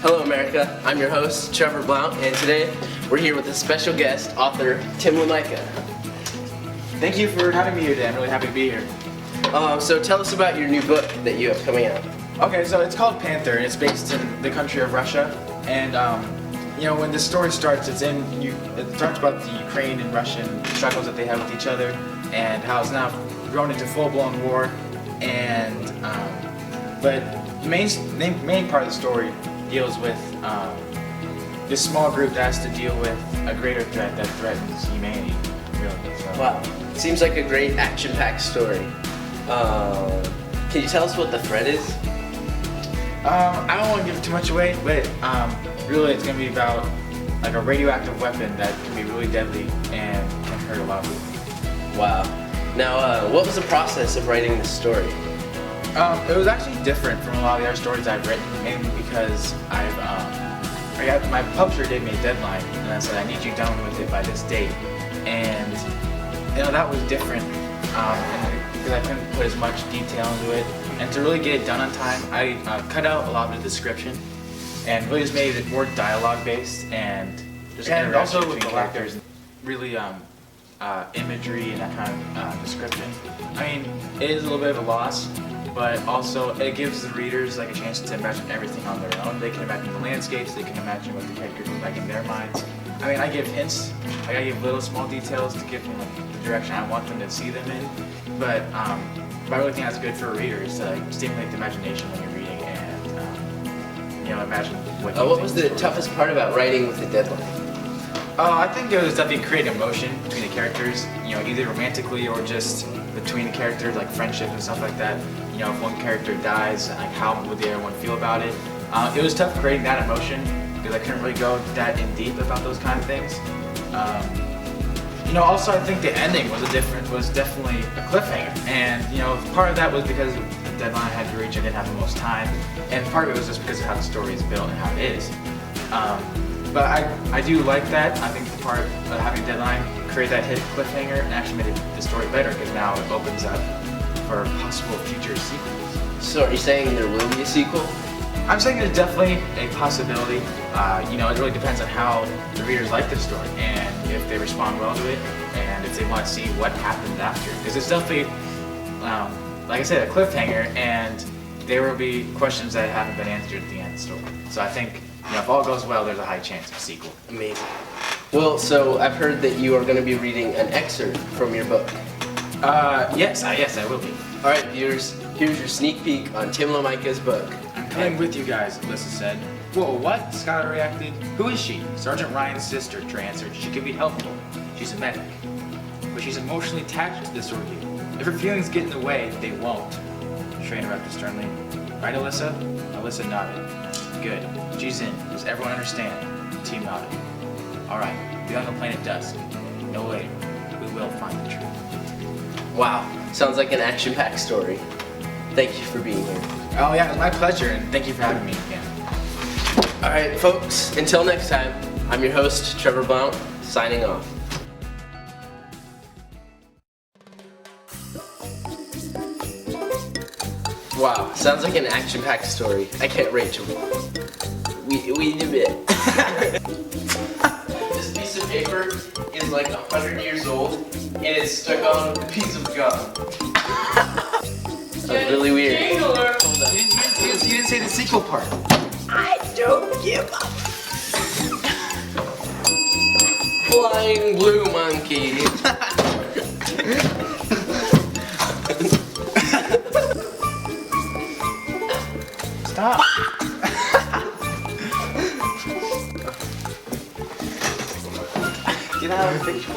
Hello America, I'm your host, Trevor Blount, and today we're here with a special guest, author Tim Lomicka. Thank you for having me here today. I'm really happy to be here. So tell us about your new book that you have coming out. Okay, so it's called Panther, and it's based in the country of Russia. And when the story starts, it talks about the Ukraine and Russian struggles that they have with each other, and how it's now grown into full-blown war. And but the main part of the story deals with this small group that has to deal with a greater threat that threatens humanity. Really. So. Wow, seems like a great action-packed story. Can you tell us what the threat is? I don't want to give too much away, but really it's going to be about like a radioactive weapon that can be really deadly and can hurt a lot of people. Wow. Now, what was the process of writing this story? It was actually different from a lot of the other stories I've written, mainly because my publisher gave me a deadline, and I said I need you done with it by this date, and that was different because I couldn't put as much detail into it, and to really get it done on time, I cut out a lot of the description and really just made it more dialogue based and just interaction between characters, really imagery and that kind of description. I mean, it is a little bit of a loss, but also it gives the readers like a chance to imagine everything on their own. They can imagine the landscapes, they can imagine what the characters look like in their minds. I mean, I give hints, I give little small details to give them the direction I want them to see them in, but I really think that's good for readers to stimulate the imagination when you're reading and imagine what. What was the toughest part about writing with a deadline? I think it was definitely creating emotion between the characters, either romantically or just between the characters, like friendship and stuff like that. If one character dies, like how would the other one feel about it? It was tough creating that emotion because I couldn't really go that in deep about those kind of things. Also I think the ending was definitely a cliffhanger, and part of that was because of the deadline I had to reach. I didn't have the most time, and part of it was just because of how the story is built and how it is. But I do like that. I think the part of having a deadline created that hit cliffhanger and actually made the story better because now it opens up for possible future sequels. So are you saying there will be a sequel? I'm saying there's definitely a possibility. It really depends on how the readers like the story and if they respond well to it and if they want to see what happens after. Because it's definitely, like I said, a cliffhanger, and there will be questions that haven't been answered at the end of the story. So I think if all goes well, there's a high chance of a sequel. Amazing. Well, so I've heard that you are going to be reading an excerpt from your book. Yes, I will be. All right, viewers, here's your sneak peek on Tim Lomicka's book. I'm coming with you guys, Alyssa said. Whoa, what? Skylar reacted. Who is she? Sergeant Ryan's sister, Trey answered. She can be helpful. She's a medic. But she's emotionally attached to this ordeal. If her feelings get in the way, they won't. Trey interrupted sternly. Right, Alyssa? Alyssa nodded. Good. She's in. Does everyone understand? The team nodded. Alright, be on the planet Dusk. No later. We will find the truth. Wow, sounds like an action-packed story. Thank you for being here. Oh yeah, it was my pleasure, and thank you for having me again. Alright folks, until next time, I'm your host, Trevor Blount, signing off. Wow, sounds like an action-packed story. I can't wait to we do it. This piece of paper is like 100 years old, and it's stuck on a piece of gum. That's really weird. Hold on. You didn't say the sequel part. I don't give up. Flying blue monkey. Stop. Get out of the picture.